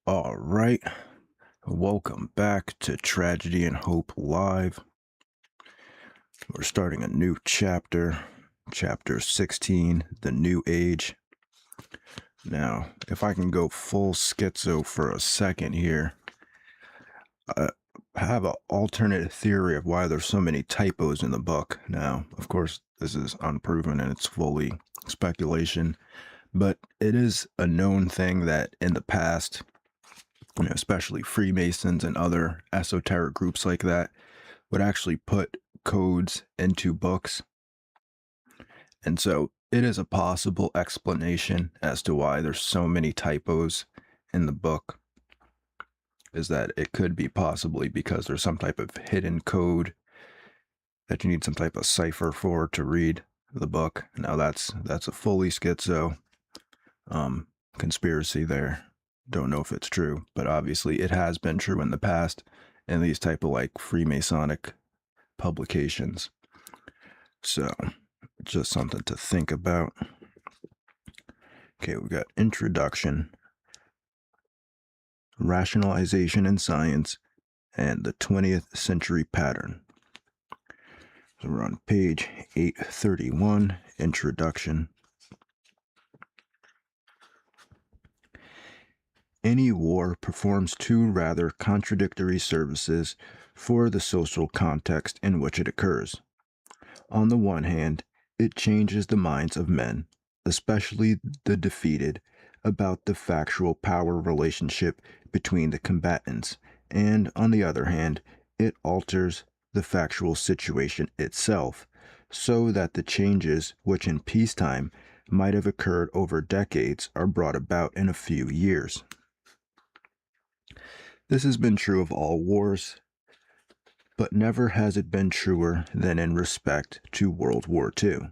All right. Welcome back to Tragedy and Hope Live. We're starting a new chapter, chapter 16, The New Age. Now, if I can go full schizo for a second here, I have an alternate theory of why there's so many typos in the book. Now, of course, this is unproven and it's fully speculation, but it is a known thing that in the past, especially Freemasons and other esoteric groups like that, would actually put codes into books. And so it is a possible explanation as to why there's so many typos in the book, is that it could be possibly because there's some type of hidden code that you need some type of cipher for to read the book. Now that's a fully schizo conspiracy there. Don't know if it's true, but obviously it has been true in the past in these type of like Freemasonic publications. So just something to think about. Okay, we got introduction, rationalization in science, and the 20th century pattern. So we're on page 831, introduction. Any war performs two rather contradictory services for the social context in which it occurs. On the one hand, it changes the minds of men, especially the defeated, about the factual power relationship between the combatants, and on the other hand, it alters the factual situation itself, so that the changes which in peacetime might have occurred over decades are brought about in a few years. This has been true of all wars, but never has it been truer than in respect to World War II.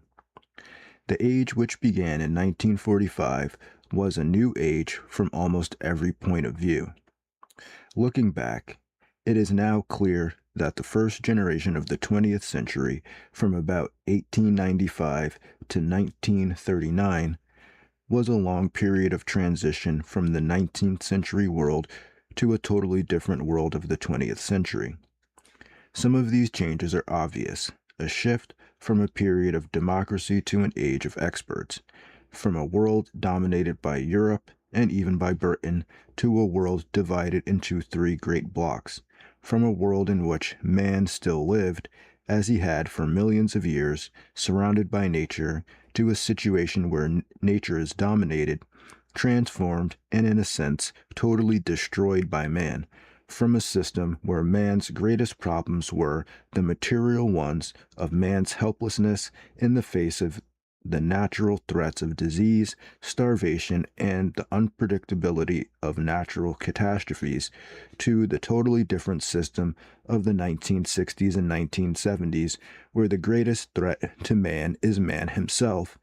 The age which began in 1945 was a new age from almost every point of view. Looking back, it is now clear that the first generation of the 20th century, from about 1895 to 1939, was a long period of transition from the 19th century world to a totally different world of the 20th century. Some of these changes are obvious: a shift from a period of democracy to an age of experts, from a world dominated by Europe and even by Britain to a world divided into three great blocks, from a world in which man still lived, as he had for millions of years, surrounded by nature, to a situation where nature is dominated, transformed, and in a sense, totally destroyed by man, from a system where man's greatest problems were the material ones of man's helplessness in the face of the natural threats of disease, starvation, and the unpredictability of natural catastrophes, to the totally different system of the 1960s and 1970s, where the greatest threat to man is man himself,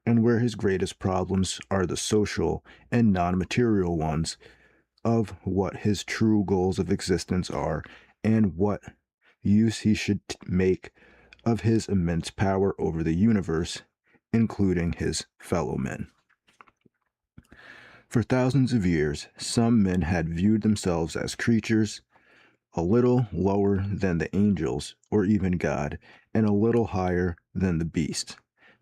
and where his greatest problems are the social and non-material ones of what his true goals of existence are and what use he should make of his immense power over the universe, including his fellow men. For thousands of years, some men had viewed themselves as creatures a little lower than the angels or even God, and a little higher than the beast.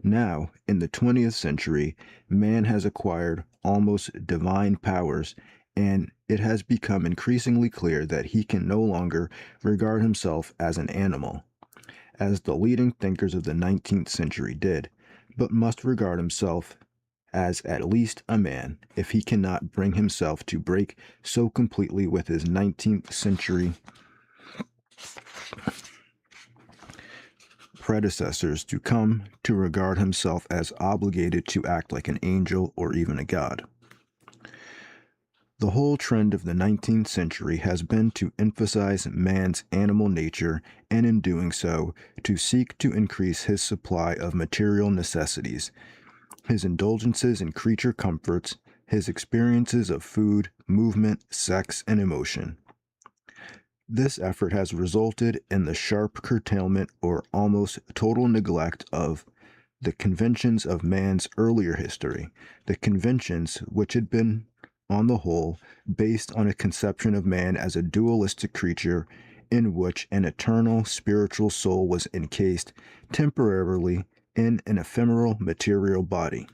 Now, in the 20th century, man has acquired almost divine powers, and it has become increasingly clear that he can no longer regard himself as an animal, as the leading thinkers of the 19th century did, but must regard himself as at least a man, if he cannot bring himself to break so completely with his 19th century predecessors to come to regard himself as obligated to act like an angel or even a god. The whole trend of the 19th century has been to emphasize man's animal nature, and in doing so, to seek to increase his supply of material necessities, his indulgences in creature comforts, his experiences of food, movement, sex, and emotion. This effort has resulted in the sharp curtailment or almost total neglect of the conventions of man's earlier history, the conventions which had been on the whole, based on a conception of man as a dualistic creature in which an eternal spiritual soul was encased temporarily in an ephemeral material body.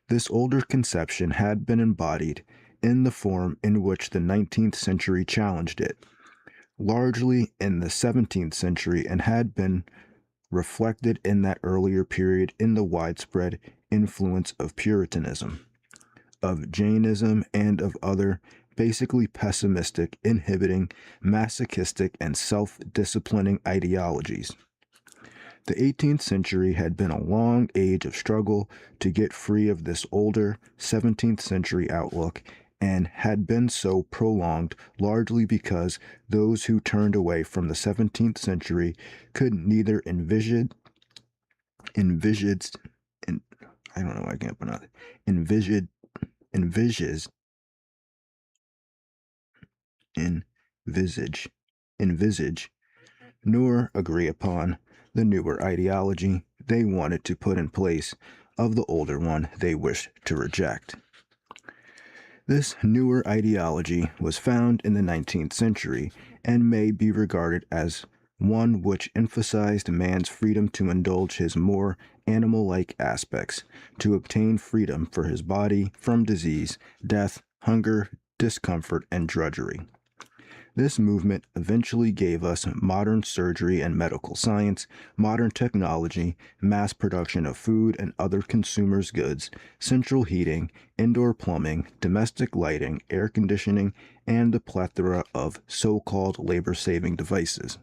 This older conception had been embodied in the form in which the 19th century challenged it, largely in the 17th century, and had been reflected in that earlier period in the widespread influence of Puritanism, of Jainism, and of other basically pessimistic, inhibiting, masochistic, and self-disciplining ideologies. The 18th century had been a long age of struggle to get free of this older 17th century outlook, and had been so prolonged largely because those who turned away from the 17th century could neither envisage, and I don't know why I can't pronounce it, envisage, envisage, envisage, nor agree upon the newer ideology they wanted to put in place of the older one they wished to reject. This newer ideology was found in the 19th century and may be regarded as one which emphasized man's freedom to indulge his more animal-like aspects, to obtain freedom for his body from disease, death, hunger, discomfort, and drudgery. This movement eventually gave us modern surgery and medical science, modern technology, mass production of food and other consumers' goods, central heating, indoor plumbing, domestic lighting, air conditioning, and a plethora of so-called labor-saving devices.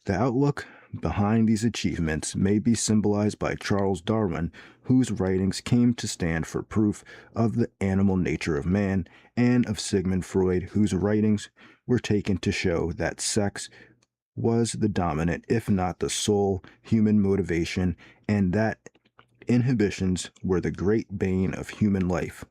The outlook behind these achievements may be symbolized by Charles Darwin, whose writings came to stand for proof of the animal nature of man, and of Sigmund Freud, whose writings were taken to show that sex was the dominant, if not the sole, human motivation, and that inhibitions were the great bane of human life.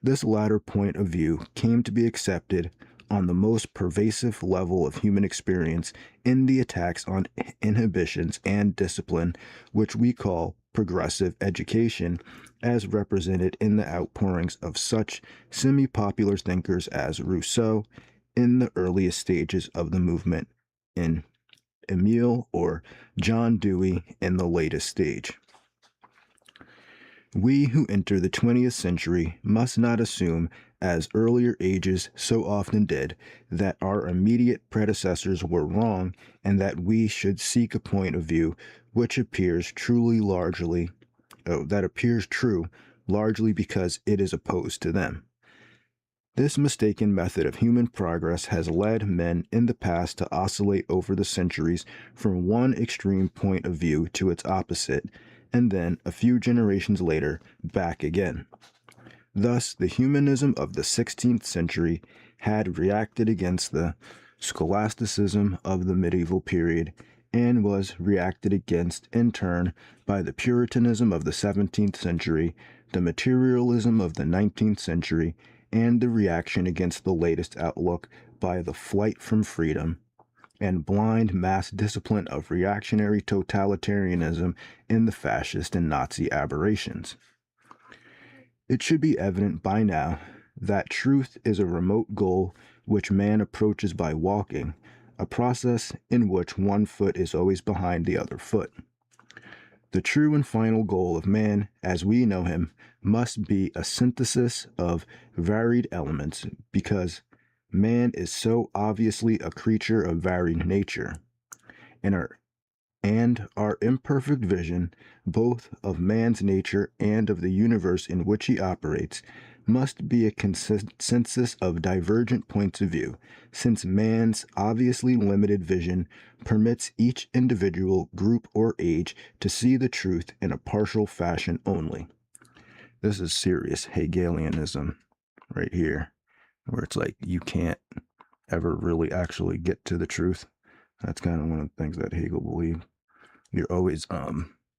This latter point of view came to be accepted on the most pervasive level of human experience in the attacks on inhibitions and discipline, which we call progressive education, as represented in the outpourings of such semi-popular thinkers as Rousseau in the earliest stages of the movement, in Emile or John Dewey in the latest stage. We who enter the 20th century must not assume, as earlier ages so often did, that our immediate predecessors were wrong, and that we should seek a point of view which appears true largely because it is opposed to them. This mistaken method of human progress has led men in the past to oscillate over the centuries from one extreme point of view to its opposite, and then, a few generations later, back again. Thus, the humanism of the 16th century had reacted against the scholasticism of the medieval period, and was reacted against in turn by the Puritanism of the 17th century, the materialism of the 19th century, and the reaction against the latest outlook by the flight from freedom and blind mass discipline of reactionary totalitarianism in the fascist and Nazi aberrations. It should be evident by now that truth is a remote goal which man approaches by walking, a process in which one foot is always behind the other foot. The true and final goal of man, as we know him, must be a synthesis of varied elements, because man is so obviously a creature of varied nature, and our imperfect vision, both of man's nature and of the universe in which he operates, must be a consensus of divergent points of view, since man's obviously limited vision permits each individual, group, or age to see the truth in a partial fashion only. This is serious Hegelianism right here, where it's like you can't ever really actually get to the truth. That's kind of one of the things that Hegel believed. You're always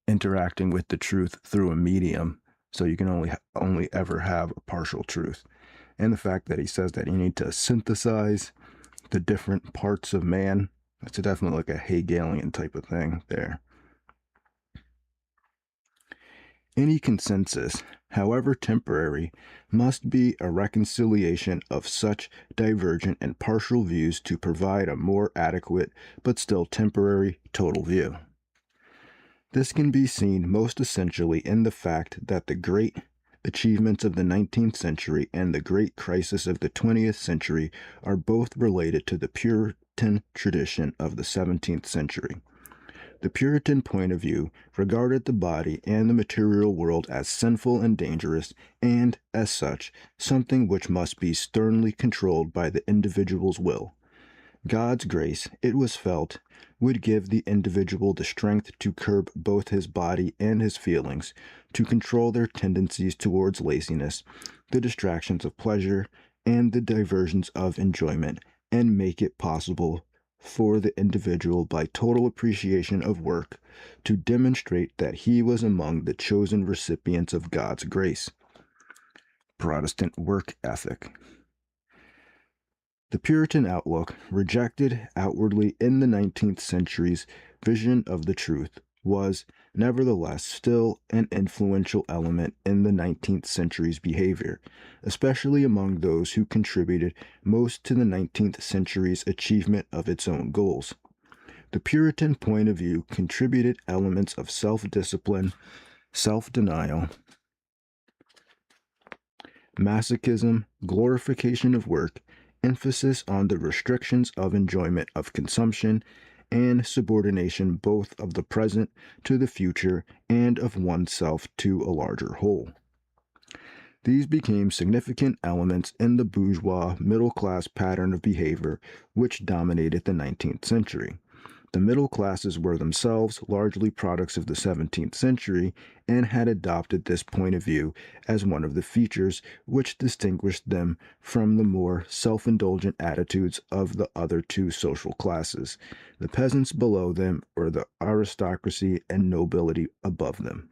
interacting with the truth through a medium, so you can only ever have a partial truth. And the fact that he says that you need to synthesize the different parts of man, that's definitely like a Hegelian type of thing there. Any consensus, however temporary, must be a reconciliation of such divergent and partial views to provide a more adequate but still temporary total view. This can be seen most essentially in the fact that the great achievements of the 19th century and the great crisis of the 20th century are both related to the Puritan tradition of the 17th century. The Puritan point of view regarded the body and the material world as sinful and dangerous, and, as such, something which must be sternly controlled by the individual's will. God's grace, it was felt, would give the individual the strength to curb both his body and his feelings, to control their tendencies towards laziness, the distractions of pleasure, and the diversions of enjoyment, and make it possible for the individual, by total appreciation of work, to demonstrate that he was among the chosen recipients of God's grace. Protestant work ethic. The Puritan outlook, rejected outwardly in the 19th century's vision of the truth, was, nevertheless, still an influential element in the 19th century's behavior, especially among those who contributed most to the 19th century's achievement of its own goals. The Puritan point of view contributed elements of self-discipline, self-denial, masochism, glorification of work, emphasis on the restrictions of enjoyment of consumption, and subordination both of the present to the future and of oneself to a larger whole. These became significant elements in the bourgeois middle-class pattern of behavior which dominated the 19th century. The middle classes were themselves largely products of the 17th century and had adopted this point of view as one of the features which distinguished them from the more self-indulgent attitudes of the other two social classes, the peasants below them or the aristocracy and nobility above them.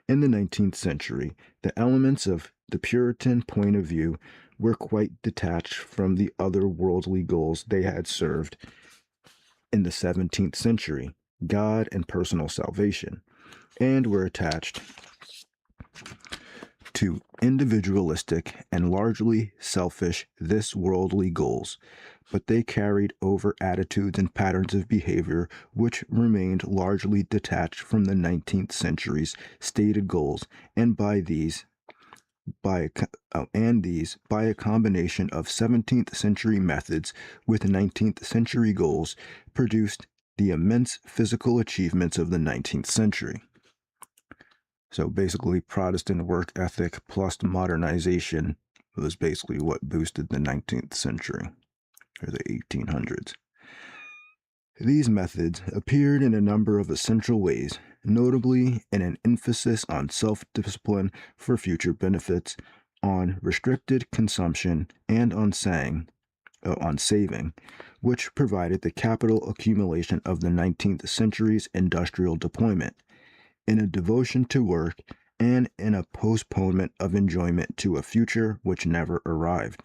In the 19th century, the elements of the Puritan point of view were quite detached from the other worldly goals they had served in the 17th century, God and personal salvation, and were attached to individualistic and largely selfish this worldly goals, but they carried over attitudes and patterns of behavior which remained largely detached from the 19th century's stated goals, and by a combination of 17th century methods with 19th century goals, produced the immense physical achievements of the 19th century. So basically, Protestant work ethic plus modernization was basically what boosted the 19th century, or the 1800s. These methods appeared in a number of essential ways, notably in an emphasis on self-discipline for future benefits, on restricted consumption, and on saving, which provided the capital accumulation of the 19th century's industrial deployment, in a devotion to work, and in a postponement of enjoyment to a future which never arrived.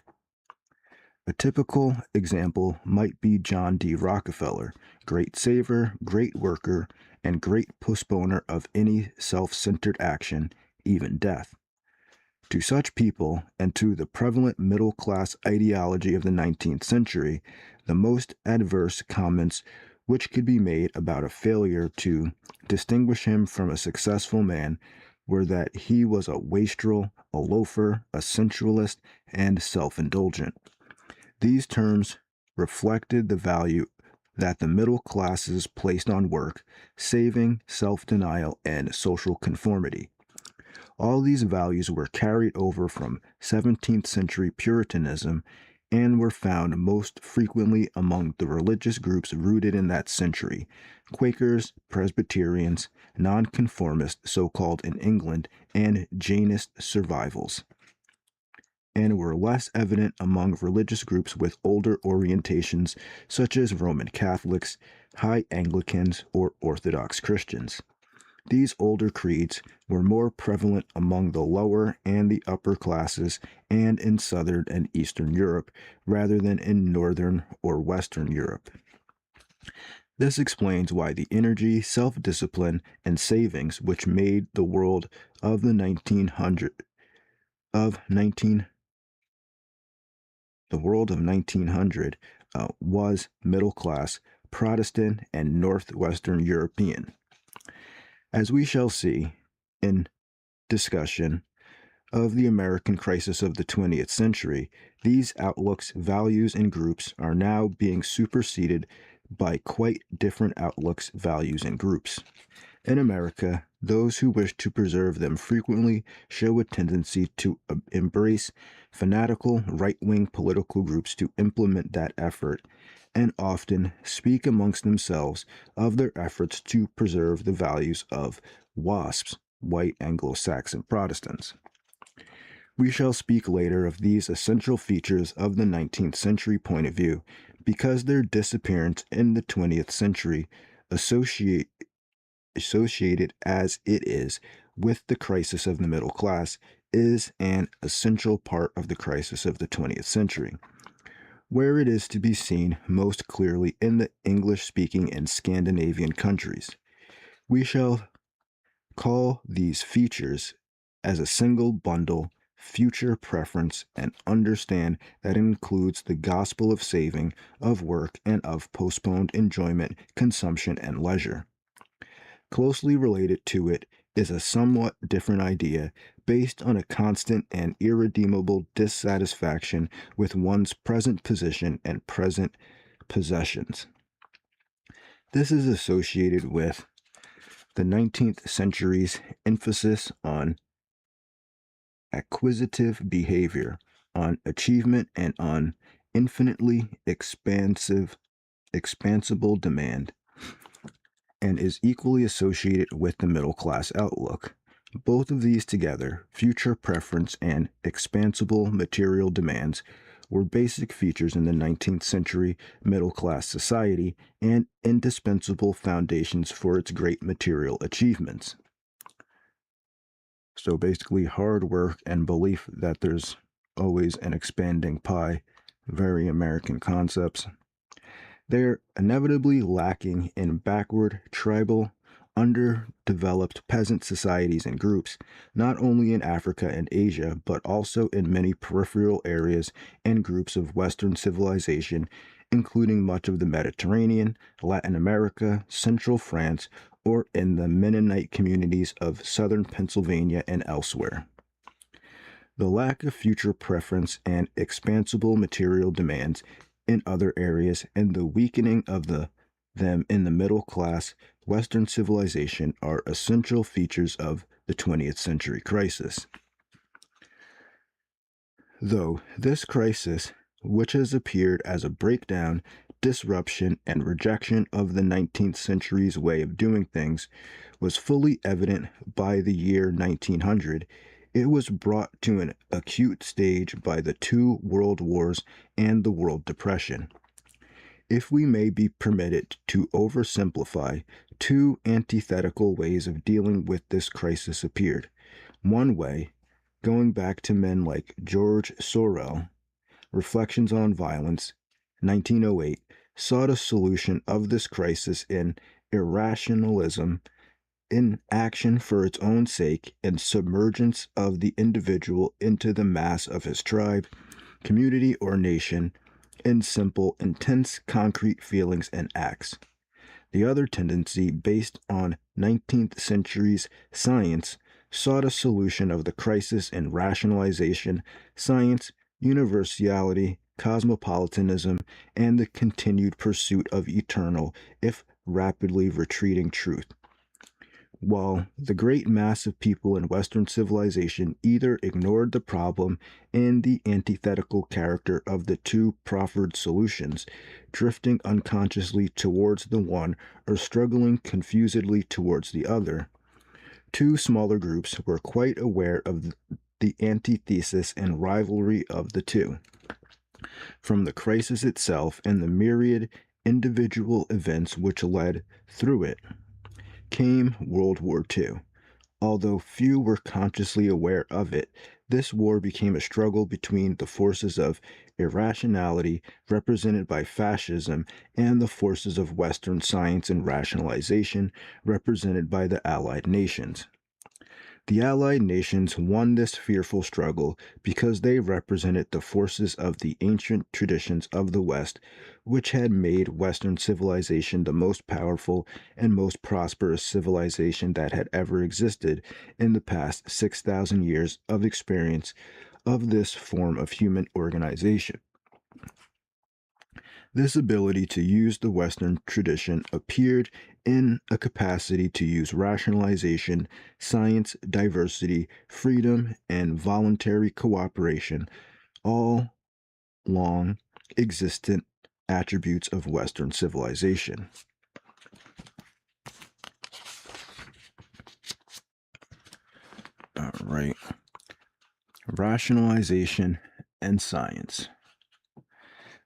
A typical example might be John D. Rockefeller, great saver, great worker, and great postponer of any self-centered action, even death. To such people, and to the prevalent middle-class ideology of the 19th century, the most adverse comments which could be made about a failure to distinguish him from a successful man were that he was a wastrel, a loafer, a sensualist, and self-indulgent. These terms reflected the value that the middle classes placed on work, saving, self-denial, and social conformity. All these values were carried over from 17th century Puritanism and were found most frequently among the religious groups rooted in that century: Quakers, Presbyterians, Nonconformists, so-called in England, and Janist survivals, and were less evident among religious groups with older orientations such as Roman Catholics, High Anglicans, or Orthodox Christians. These older creeds were more prevalent among the lower and the upper classes and in Southern and Eastern Europe rather than in Northern or Western Europe. This explains why the energy, self-discipline, and savings which made the world of the 19 the world of 1900 was middle class, Protestant, and Northwestern European. As we shall see in discussion of the American crisis of the 20th century, these outlooks, values, and groups are now being superseded by quite different outlooks, values, and groups. In America, those who wish to preserve them frequently show a tendency to embrace fanatical right-wing political groups to implement that effort, and often speak amongst themselves of their efforts to preserve the values of WASPs, white Anglo-Saxon Protestants. We shall speak later of these essential features of the 19th century point of view, because their disappearance in the 20th century associated as it is with the crisis of the middle class, is an essential part of the crisis of the 20th century, where it is to be seen most clearly in the English-speaking and Scandinavian countries. We shall call these features as a single bundle future preference and understand that it includes the gospel of saving, of work, and of postponed enjoyment, consumption, and leisure. Closely related to it is a somewhat different idea based on a constant and irredeemable dissatisfaction with one's present position and present possessions. This is associated with the 19th century's emphasis on acquisitive behavior, on achievement, and on infinitely expansible demand, and is equally associated with the middle class outlook. Both of these together, future preference and expansible material demands, were basic features in the 19th century middle class society and indispensable foundations for its great material achievements. So basically, hard work and belief that there's always an expanding pie, very American concepts. They're inevitably lacking in backward, tribal, underdeveloped peasant societies and groups, not only in Africa and Asia, but also in many peripheral areas and groups of Western civilization, including much of the Mediterranean, Latin America, Central France, or in the Mennonite communities of southern Pennsylvania and elsewhere. The lack of future preference and expansible material demands in other areas and the weakening of them in the middle class Western civilization are essential features of the 20th century crisis. Though this crisis, which has appeared as a breakdown, disruption, and rejection of the 19th century's way of doing things, was fully evident by the year 1900, it was brought to an acute stage by the two world wars and the World Depression. If we may be permitted to oversimplify, two antithetical ways of dealing with this crisis appeared. One way, going back to men like George Sorel, Reflections on Violence, 1908, sought a solution of this crisis in irrationalism, in action for its own sake, and submergence of the individual into the mass of his tribe, community, or nation, in simple, intense, concrete feelings and acts. The other tendency, based on 19th century's science, sought a solution of the crisis in rationalization, science, universality, cosmopolitanism, and the continued pursuit of eternal, if rapidly retreating, truth. While the great mass of people in Western civilization either ignored the problem and the antithetical character of the two proffered solutions, drifting unconsciously towards the one or struggling confusedly towards the other, two smaller groups were quite aware of the antithesis and rivalry of the two. From the crisis itself and the myriad individual events which led through it, came World War II. Although few were consciously aware of it, This war became a struggle between the forces of irrationality, represented by fascism, and the forces of Western science and rationalization, represented by the Allied nations. The Allied nations won this fearful struggle because they represented the forces of the ancient traditions of the West, which had made Western civilization the most powerful and most prosperous civilization that had ever existed in the past 6,000 years of experience of this form of human organization. This ability to use the Western tradition appeared in a capacity to use rationalization, science, diversity, freedom, and voluntary cooperation, all long existent attributes of Western civilization. All right. Rationalization and science.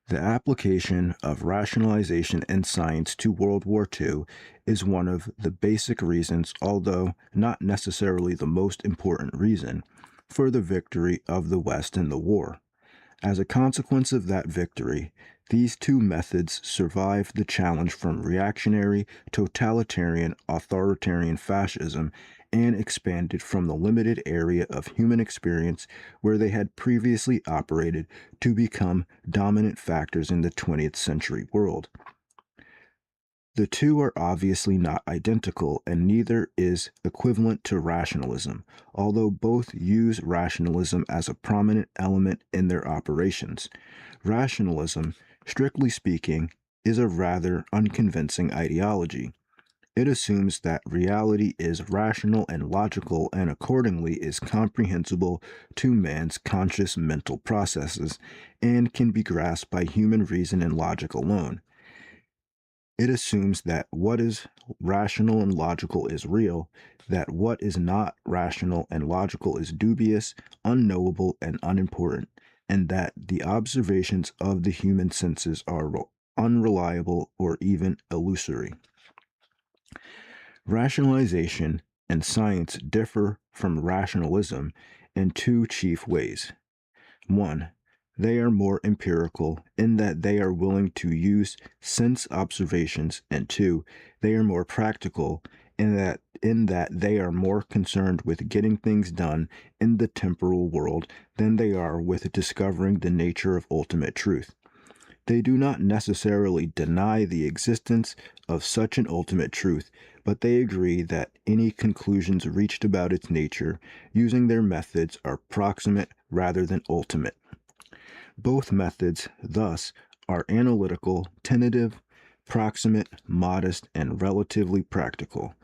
The application of rationalization and science to World War II is one of the basic reasons, although not necessarily the most important reason, for the victory of the West in the war. As a consequence of that victory, these two methods survived the challenge from reactionary, totalitarian, authoritarian fascism and expanded from the limited area of human experience where they had previously operated to become dominant factors in the 20th century world. The two are obviously not identical, and neither is equivalent to rationalism, although both use rationalism as a prominent element in their operations. Rationalism, strictly speaking, is a rather unconvincing ideology. It assumes that reality is rational and logical and accordingly is comprehensible to man's conscious mental processes and can be grasped by human reason and logic alone. It assumes that what is rational and logical is real, that what is not rational and logical is dubious, unknowable, and unimportant, and that the observations of the human senses are unreliable or even illusory. Rationalization and science differ from rationalism in two chief ways. 1. They are more empirical in that they are willing to use sense observations, and 2. They are more practical in that they are more concerned with getting things done in the temporal world than they are with discovering the nature of ultimate truth. They do not necessarily deny the existence of such an ultimate truth, but they agree that any conclusions reached about its nature using their methods are proximate rather than ultimate. Both methods, thus, are analytical, tentative, proximate, modest, and relatively practical.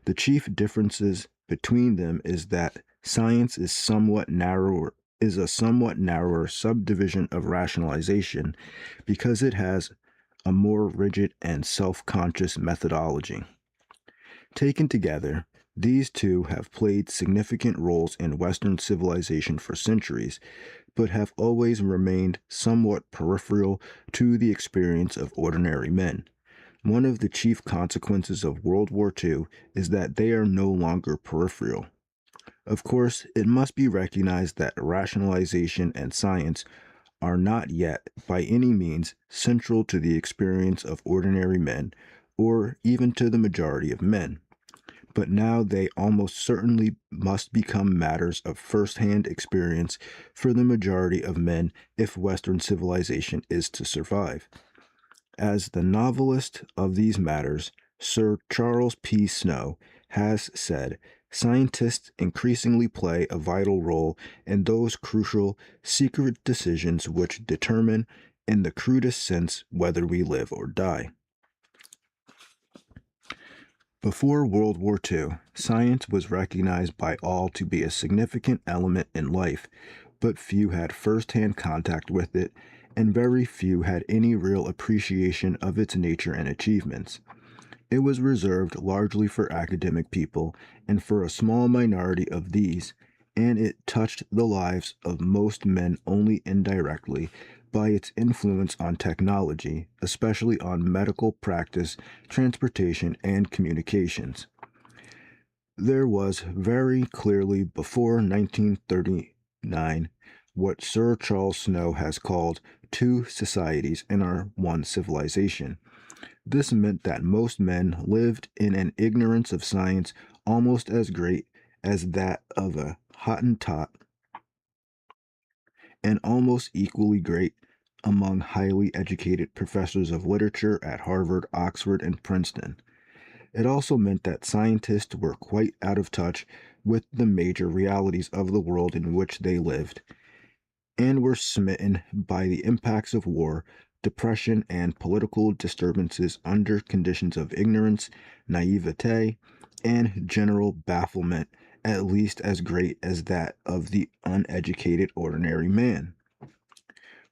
The chief differences between them is that science is a somewhat narrower subdivision of rationalization because it has a more rigid and self-conscious methodology. Taken together, these two have played significant roles in Western civilization for centuries, but have always remained somewhat peripheral to the experience of ordinary men. One of the chief consequences of World War II is that they are no longer peripheral. Of course, it must be recognized that rationalization and science are not yet, by any means, central to the experience of ordinary men, or even to the majority of men. But now they almost certainly must become matters of first-hand experience for the majority of men if Western civilization is to survive. As the novelist of these matters, Sir Charles P. Snow, has said, scientists increasingly play a vital role in those crucial, secret decisions which determine, in the crudest sense, whether we live or die. Before World War II, science was recognized by all to be a significant element in life, but few had first-hand contact with it, and very few had any real appreciation of its nature and achievements. It was reserved largely for academic people, and for a small minority of these, and it touched the lives of most men only indirectly by its influence on technology, especially on medical practice, transportation, and communications. There was very clearly before 1930 9. What Sir Charles Snow has called two societies in our one civilization. This meant that most men lived in an ignorance of science almost as great as that of a Hottentot and almost equally great among highly educated professors of literature at Harvard, Oxford, and Princeton. It also meant that scientists were quite out of touch with the major realities of the world in which they lived and were smitten by the impacts of war, depression, and political disturbances under conditions of ignorance, naivete, and general bafflement, at least as great as that of the uneducated ordinary man.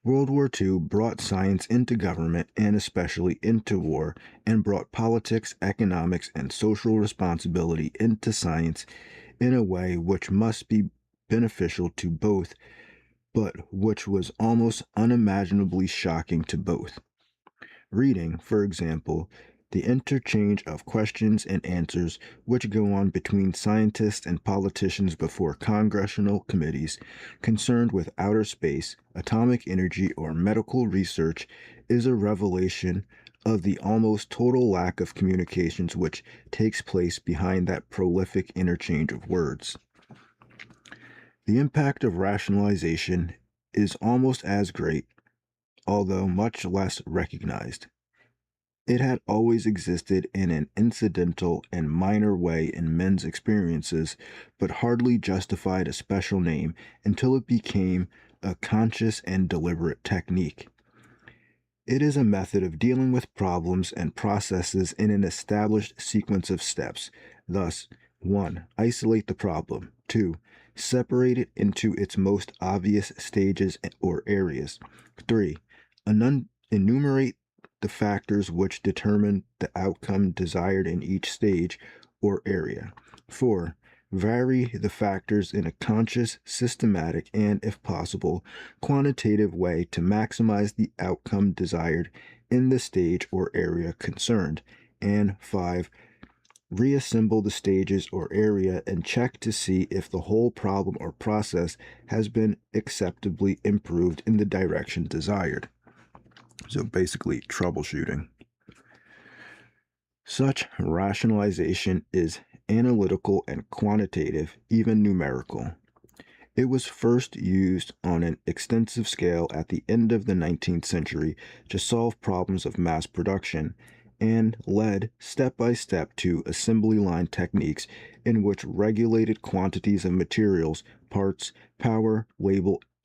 World War II brought science into government and especially into war, and brought politics, economics, and social responsibility into science in a way which must be beneficial to both, but which was almost unimaginably shocking to both. Reading, for example, the interchange of questions and answers which go on between scientists and politicians before congressional committees concerned with outer space, atomic energy, or medical research is a revelation of the almost total lack of communications which takes place behind that prolific interchange of words. The impact of rationalization is almost as great, although much less recognized. It had always existed in an incidental and minor way in men's experiences, but hardly justified a special name until it became a conscious and deliberate technique. It is a method of dealing with problems and processes in an established sequence of steps. Thus, 1. Isolate the problem. 2. Separate it into its most obvious stages or areas. 3. Enumerate the factors which determine the outcome desired in each stage or area. 4. Vary the factors in a conscious, systematic, and, if possible, quantitative way to maximize the outcome desired in the stage or area concerned. And 5. Reassemble the stages or area and check to see if the whole problem or process has been acceptably improved in the direction desired. So basically, troubleshooting. Such rationalization is analytical and quantitative, even numerical. It was first used on an extensive scale at the end of the 19th century to solve problems of mass production and led step by step to assembly line techniques in which regulated quantities of materials, parts, power,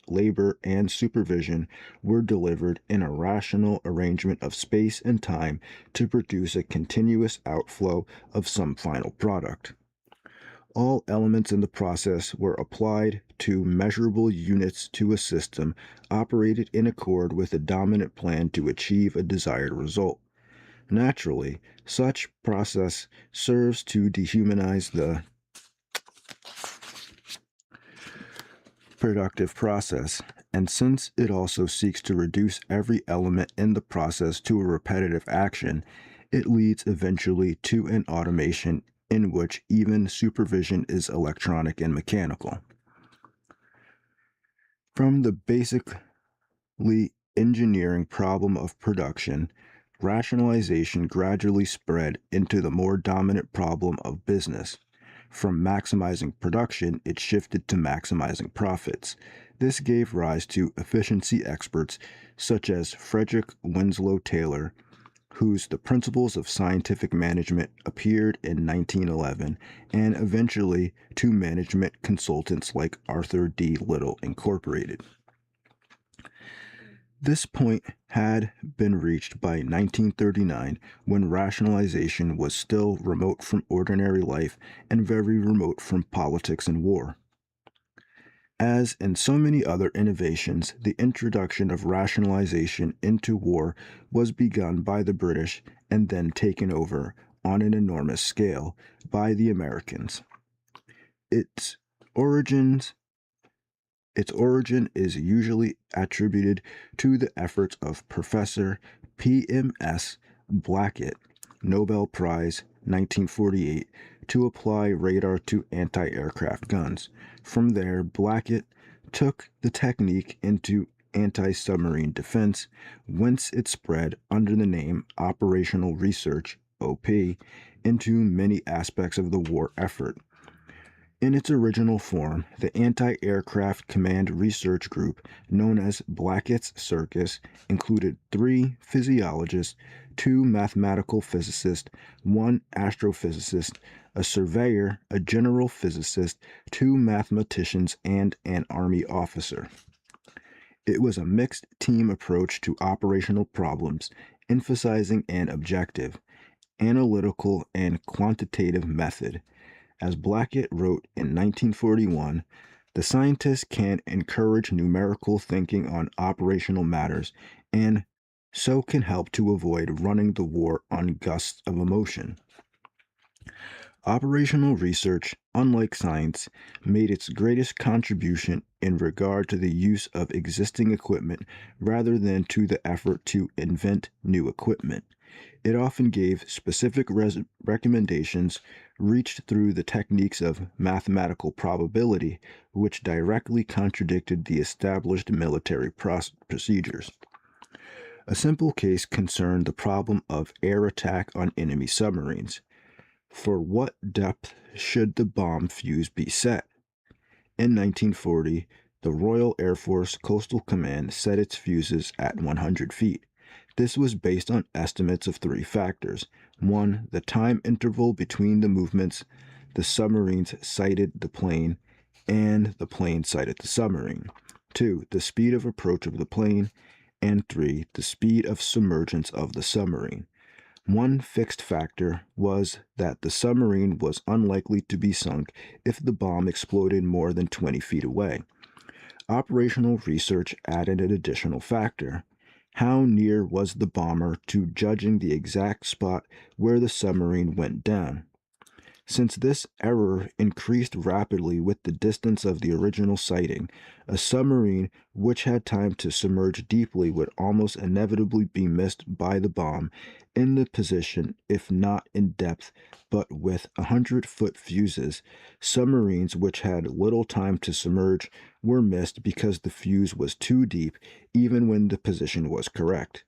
labor, and supervision were delivered in a rational arrangement of space and time to produce a continuous outflow of some final product. All elements in the process were applied to measurable units to a system operated in accord with a dominant plan to achieve a desired result. Naturally, such process serves to dehumanize the productive process, and since it also seeks to reduce every element in the process to a repetitive action, it leads eventually to an automation in which even supervision is electronic and mechanical. From the basically engineering problem of production, rationalization gradually spread into the more dominant problem of business. From maximizing production, it shifted to maximizing profits. This gave rise to efficiency experts such as Frederick Winslow Taylor, whose The Principles of Scientific Management appeared in 1911, and eventually to management consultants like Arthur D. Little Incorporated. This point had been reached by 1939, when rationalization was still remote from ordinary life and very remote from politics and war. As in so many other innovations, the introduction of rationalization into war was begun by the British and then taken over on an enormous scale by the Americans. Its origins Its origin is usually attributed to the efforts of Professor P.M.S. Blackett, Nobel Prize, 1948, to apply radar to anti-aircraft guns. From there, Blackett took the technique into anti-submarine defense, whence it spread under the name Operational Research, OP, into many aspects of the war effort. In its original form, the Anti-Aircraft Command Research Group, known as Blackett's Circus, included 3 physiologists, 2 mathematical physicists, 1 astrophysicist, a surveyor, a general physicist, 2 mathematicians, and an Army officer. It was a mixed team approach to operational problems, emphasizing an objective, analytical, and quantitative method. As Blackett wrote in 1941, the scientists can encourage numerical thinking on operational matters and so can help to avoid running the war on gusts of emotion. Operational research, unlike science, made its greatest contribution in regard to the use of existing equipment rather than to the effort to invent new equipment. It often gave specific recommendations reached through the techniques of mathematical probability, which directly contradicted the established military procedures. A simple case concerned the problem of air attack on enemy submarines. For what depth should the bomb fuse be set? In 1940, the Royal Air Force Coastal Command set its fuses at 100 feet. This was based on estimates of 3 factors. 1. The time interval between the movements the submarines sighted the plane and the plane sighted the submarine. 2. The speed of approach of the plane. And 3. The speed of submergence of the submarine. One fixed factor was that the submarine was unlikely to be sunk if the bomb exploded more than 20 feet away. Operational research added an additional factor. How near was the bomber to judging the exact spot where the submarine went down? Since this error increased rapidly with the distance of the original sighting, a submarine which had time to submerge deeply would almost inevitably be missed by the bomb in the position, if not in depth, but with 100-foot fuses. Submarines which had little time to submerge were missed because the fuse was too deep, even when the position was correct.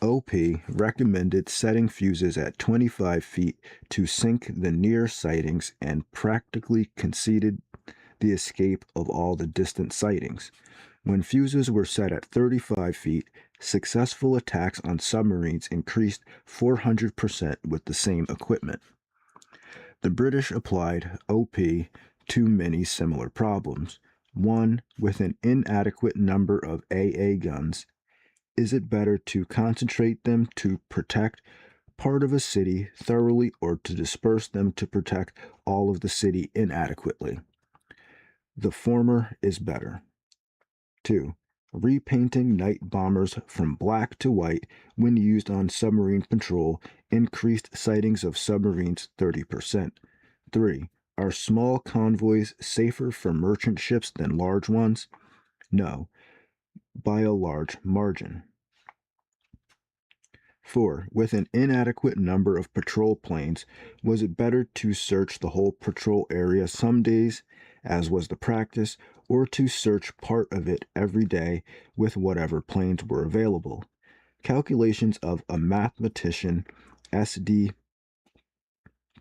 OP recommended setting fuses at 25 feet to sink the near sightings and practically conceded the escape of all the distant sightings. When fuses were set at 35 feet, successful attacks on submarines increased 400% with the same equipment. The British applied OP to many similar problems. 1. With an inadequate number of AA guns, is it better to concentrate them to protect part of a city thoroughly or to disperse them to protect all of the city inadequately? The former is better. 2. Repainting night bombers from black to white when used on submarine patrol increased sightings of submarines 30%. 3. Are small convoys safer for merchant ships than large ones? No, by a large margin. 4. With an inadequate number of patrol planes, was it better to search the whole patrol area some days, as was the practice, or to search part of it every day with whatever planes were available? Calculations of a mathematician, S.D.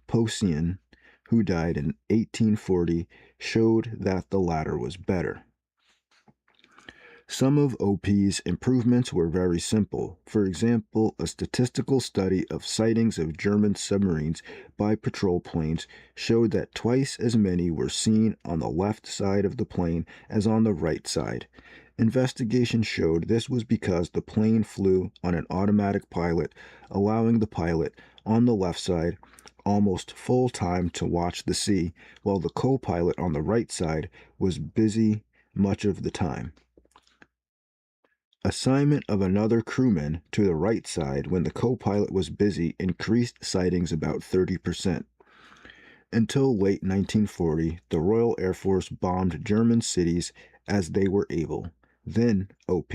Posian, who died in 1840, showed that the latter was better. Some of OP's improvements were very simple. For example, a statistical study of sightings of German submarines by patrol planes showed that twice as many were seen on the left side of the plane as on the right side. Investigation showed this was because the plane flew on an automatic pilot, allowing the pilot on the left side almost full time to watch the sea, while the co-pilot on the right side was busy much of the time. Assignment of another crewman to the right side when the co-pilot was busy increased sightings about 30%. Until late 1940, the Royal Air Force bombed German cities as they were able. Then, OP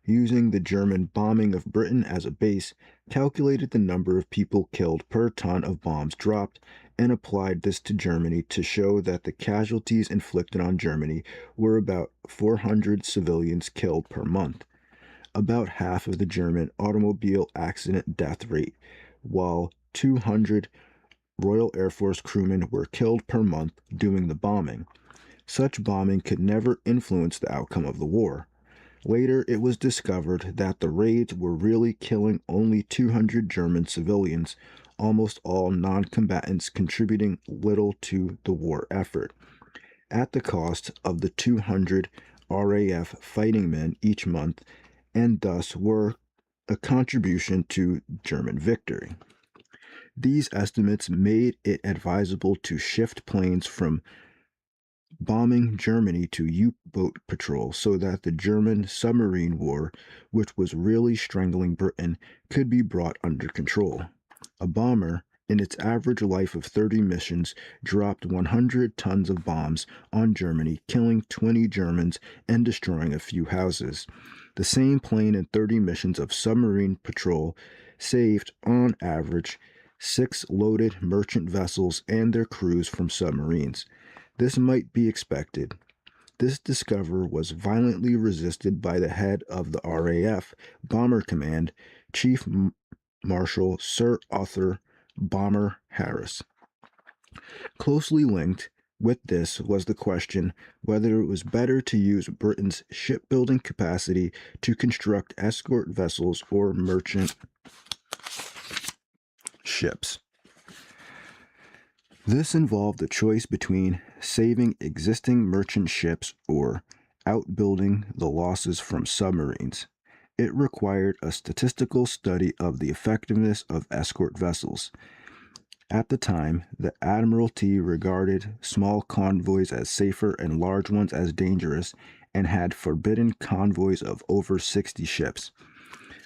using the German bombing of Britain as a base, calculated the number of people killed per ton of bombs dropped, and applied this to Germany to show that the casualties inflicted on Germany were about 400 civilians killed per month, about half of the German automobile accident death rate, while 200 Royal Air Force crewmen were killed per month doing the bombing. Such bombing could never influence the outcome of the war. Later, it was discovered that the raids were really killing only 200 German civilians, almost all non combatants contributing little to the war effort, at the cost of the 200 RAF fighting men each month, and thus were a contribution to German victory. These estimates made it advisable to shift planes from bombing Germany to U-boat patrol so that the German submarine war, which was really strangling Britain, could be brought under control. A bomber, in its average life of 30 missions, dropped 100 tons of bombs on Germany, killing 20 Germans and destroying a few houses. The same plane in 30 missions of submarine patrol saved, on average, 6 loaded merchant vessels and their crews from submarines. This might be expected. This discovery was violently resisted by the head of the RAF Bomber Command, Chief Marshal Sir Arthur Bomber Harris. Closely linked with this was the question whether it was better to use Britain's shipbuilding capacity to construct escort vessels or merchant ships. This involved the choice between saving existing merchant ships or outbuilding the losses from submarines. It required a statistical study of the effectiveness of escort vessels. At the time, the Admiralty regarded small convoys as safer and large ones as dangerous, and had forbidden convoys of over 60 ships.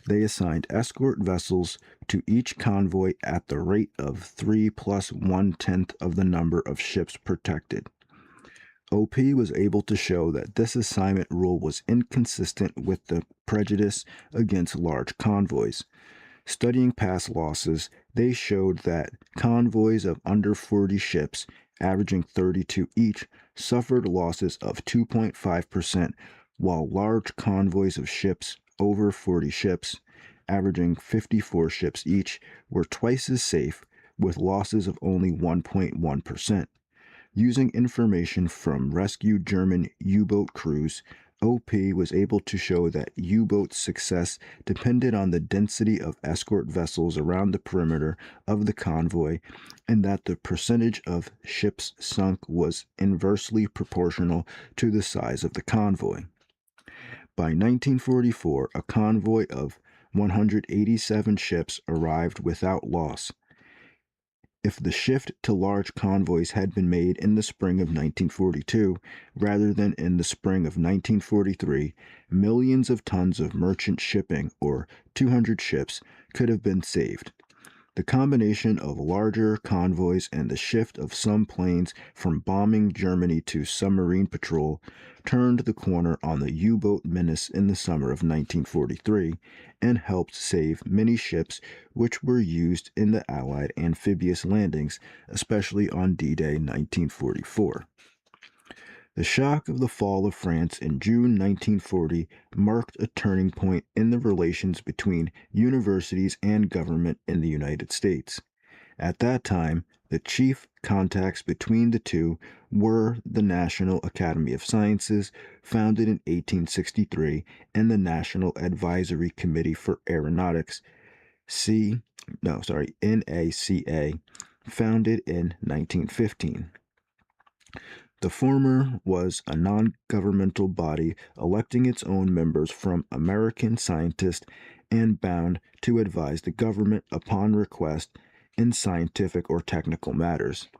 They assigned escort vessels to each convoy at the rate of 3 plus 1/10 of the number of ships protected. OP was able to show that this assignment rule was inconsistent with the prejudice against large convoys. Studying past losses, they showed that convoys of under 40 ships, averaging 32 each, suffered losses of 2.5%, while large convoys of ships over 40 ships, averaging 54 ships each, were twice as safe, with losses of only 1.1%. Using information from rescued German U-boat crews, OP was able to show that U-boat success depended on the density of escort vessels around the perimeter of the convoy, and that the percentage of ships sunk was inversely proportional to the size of the convoy. By 1944, a convoy of 187 ships arrived without loss. If the shift to large convoys had been made in the spring of 1942 rather than in the spring of 1943, millions of tons of merchant shipping, or 200 ships, could have been saved. The combination of larger convoys and the shift of some planes from bombing Germany to submarine patrol turned the corner on the U-boat menace in the summer of 1943 and helped save many ships which were used in the Allied amphibious landings, especially on D-Day 1944. The shock of the fall of France in June 1940 marked a turning point in the relations between universities and government in the United States. At that time, the chief contacts between the two were the National Academy of Sciences, founded in 1863, and the National Advisory Committee for Aeronautics, NACA, founded in 1915. The former was a non-governmental body electing its own members from American scientists and bound to advise the government upon request in scientific or technical matters.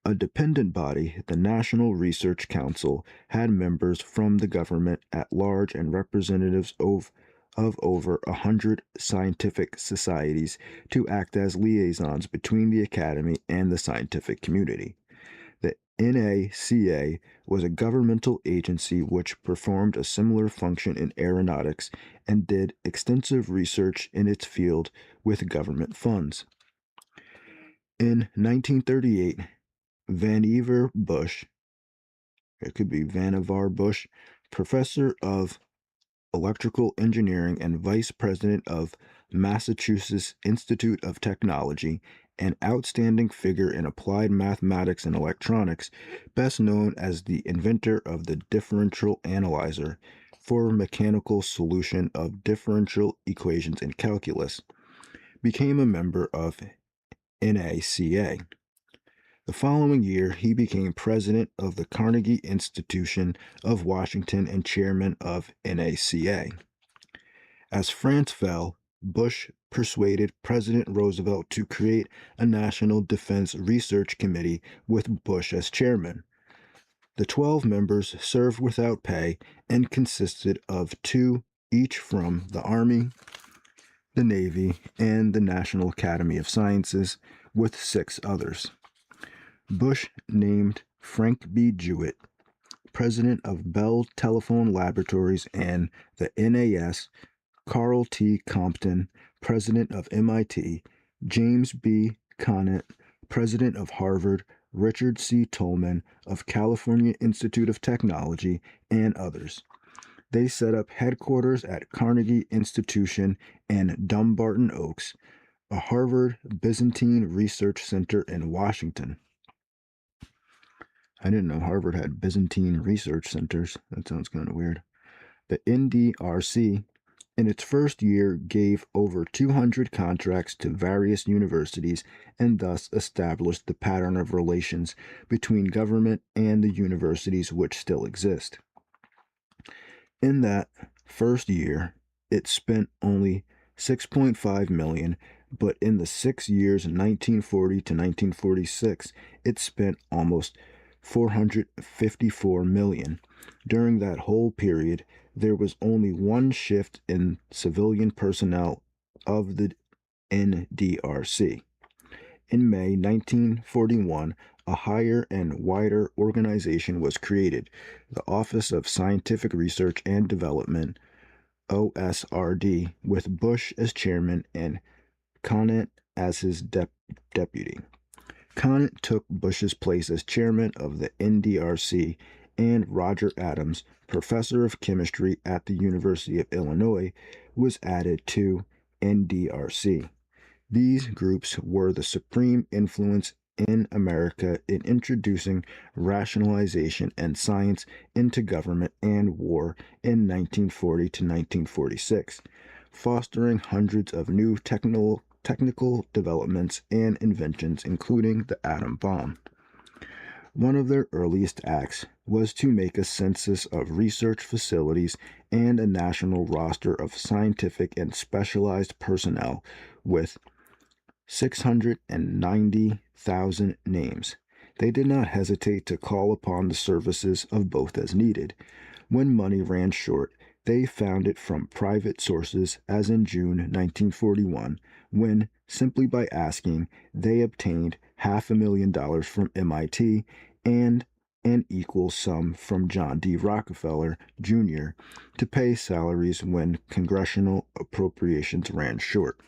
A dependent body, the National Research Council, had members from the government at large and representatives of over 100 scientific societies to act as liaisons between the academy and the scientific community. The NACA was a governmental agency which performed a similar function in aeronautics and did extensive research in its field with government funds. In 1938, Vannevar Bush, it could be Vannevar Bush, professor of electrical engineering and vice president of Massachusetts Institute of Technology, an outstanding figure in applied mathematics and electronics, best known as the inventor of the differential analyzer for mechanical solution of differential equations in calculus, became a member of NACA. The following year, he became president of the Carnegie Institution of Washington and chairman of NACA. As France fell, Bush persuaded President Roosevelt to create a National Defense Research Committee with Bush as chairman. The 12 members served without pay and consisted of 2 each from the Army, the Navy, and the National Academy of Sciences, with 6 others. Bush named Frank B. Jewett, president of Bell Telephone Laboratories and the NAS, Carl T. Compton, president of MIT, James B. Conant, president of Harvard, Richard C. Tolman of California Institute of Technology, and others. They set up headquarters at Carnegie Institution and Dumbarton Oaks, a Harvard Byzantine Research Center in Washington. I didn't know Harvard had Byzantine research centers. That sounds kind of weird. The NDRC, in its first year, gave over 200 contracts to various universities and thus established the pattern of relations between government and the universities which still exist. In that first year, it spent only $6.5 million, but in the 6 years 1940 to 1946, it spent almost $454 million. During that whole period, there was only one shift in civilian personnel of the NDRC. In May 1941, a higher and wider organization was created, the Office of Scientific Research and Development, OSRD, with Bush as chairman and Conant as his deputy. Conant took Bush's place as chairman of the NDRC, and Roger Adams, professor of chemistry at the University of Illinois, was added to NDRC. These groups were the supreme influence in America in introducing rationalization and science into government and war in 1940 to 1946, fostering hundreds of new technical developments and inventions, including the atom bomb. One of their earliest acts was to make a census of research facilities and a national roster of scientific and specialized personnel with 690,000 names. They did not hesitate to call upon the services of both as needed. When money ran short, they found it from private sources, as in June 1941, when, simply by asking, they obtained $500,000 from MIT and an equal sum from John D. Rockefeller, Jr., to pay salaries when congressional appropriations ran short.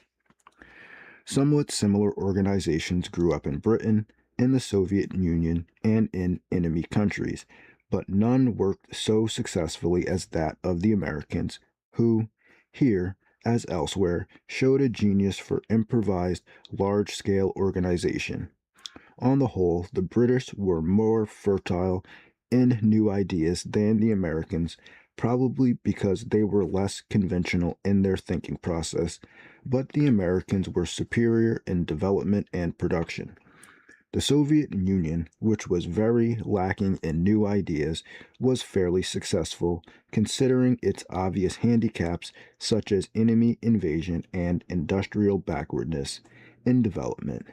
Somewhat similar organizations grew up in Britain, in the Soviet Union, and in enemy countries, but none worked so successfully as that of the Americans, who, here as elsewhere, showed a genius for improvised, large-scale organization. On the whole, the British were more fertile in new ideas than the Americans, probably because they were less conventional in their thinking process, but the Americans were superior in development and production. The Soviet Union, which was very lacking in new ideas, was fairly successful, considering its obvious handicaps such as enemy invasion and industrial backwardness in development.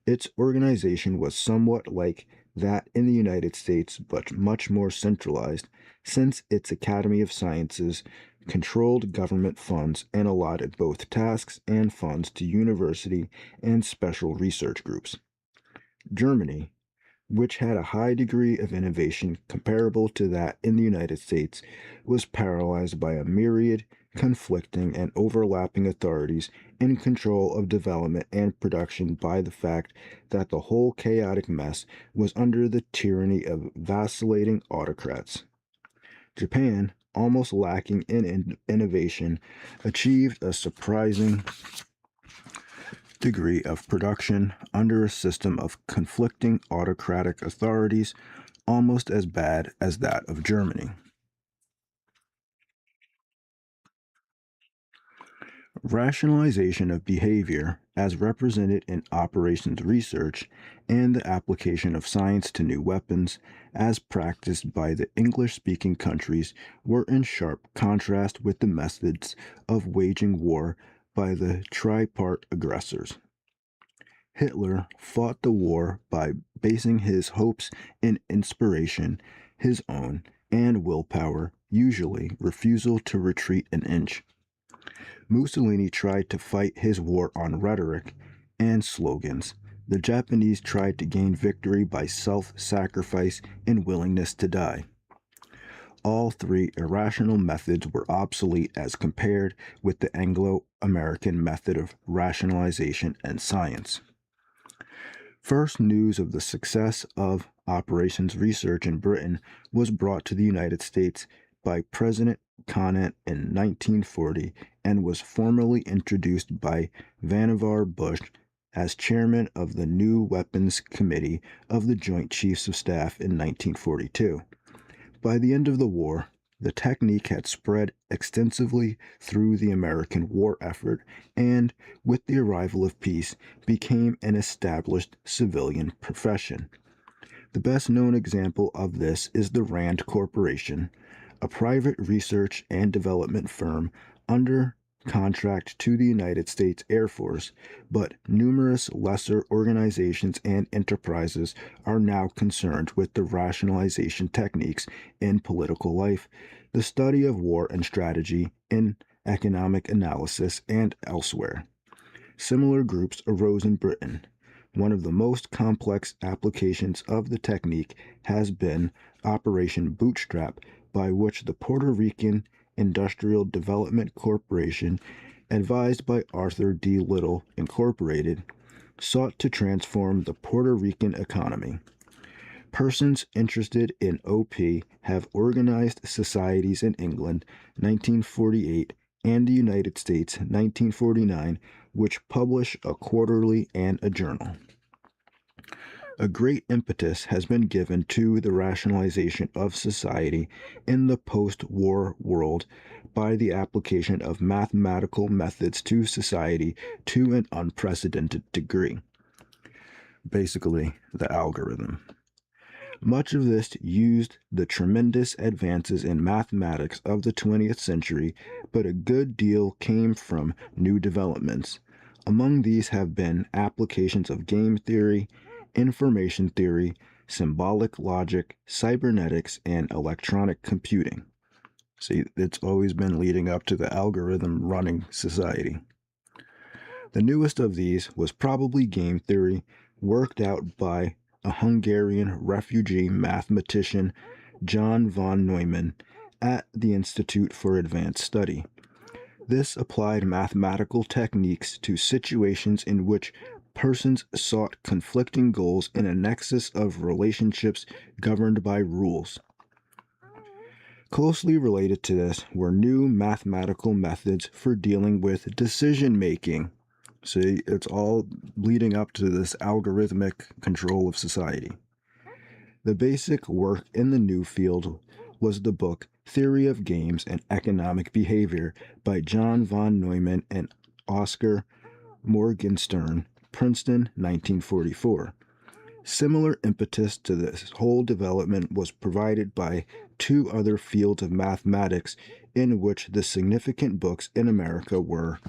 Its organization was somewhat like that in the United States, but much more centralized, since its Academy of Sciences controlled government funds and allotted both tasks and funds to university and special research groups. Germany, which had a high degree of innovation comparable to that in the United States, was paralyzed by a myriad conflicting and overlapping authorities in control of development and production by the fact that the whole chaotic mess was under the tyranny of vacillating autocrats. Japan, almost lacking in innovation, achieved a surprising degree of production under a system of conflicting autocratic authorities almost as bad as that of Germany. Rationalization of behavior, as represented in operations research and the application of science to new weapons, as practiced by the English speaking countries, were in sharp contrast with the methods of waging war by the tripart aggressors. Hitler fought the war by basing his hopes and inspiration, his own, and willpower, usually refusal to retreat an inch. Mussolini tried to fight his war on rhetoric and slogans. The Japanese tried to gain victory by self sacrifice and willingness to die. All three irrational methods were obsolete as compared with the Anglo American method of rationalization and science. First news of the success of operations research in Britain was brought to the United States by President Conant in 1940 and was formally introduced by Vannevar Bush as chairman of the New Weapons Committee of the Joint Chiefs of Staff in 1942. By the end of the war, the technique had spread extensively through the American war effort and, with the arrival of peace, became an established civilian profession. The best known example of this is the Rand Corporation, a private research and development firm under contract to the United States Air Force, but numerous lesser organizations and enterprises are now concerned with the rationalization techniques in political life, the study of war and strategy, in economic analysis, and elsewhere. Similar groups arose in Britain. One of the most complex applications of the technique has been Operation Bootstrap, by which the Puerto Rican Industrial Development Corporation, advised by Arthur D. Little, Incorporated, sought to transform the Puerto Rican economy. Persons interested in OP have organized societies in England, 1948, and the United States, 1949, which publish a quarterly and a journal. A great impetus has been given to the rationalization of society in the post-war world by the application of mathematical methods to society to an unprecedented degree. Basically, the algorithm. Much of this used the tremendous advances in mathematics of the 20th century, but a good deal came from new developments. Among these have been applications of game theory, information theory, symbolic logic, cybernetics, and electronic computing. See, it's always been leading up to the algorithm running society. The newest of these was probably game theory, worked out by a Hungarian refugee mathematician, John von Neumann, at the Institute for Advanced Study. This applied mathematical techniques to situations in which persons sought conflicting goals in a nexus of relationships governed by rules. Closely related to this were new mathematical methods for dealing with decision making. See, it's all leading up to this algorithmic control of society. The basic work in the new field was the book Theory of Games and Economic Behavior by John von Neumann and Oscar Morgenstern, Princeton, 1944. Similar impetus to this whole development was provided by two other fields of mathematics in which the significant books in America were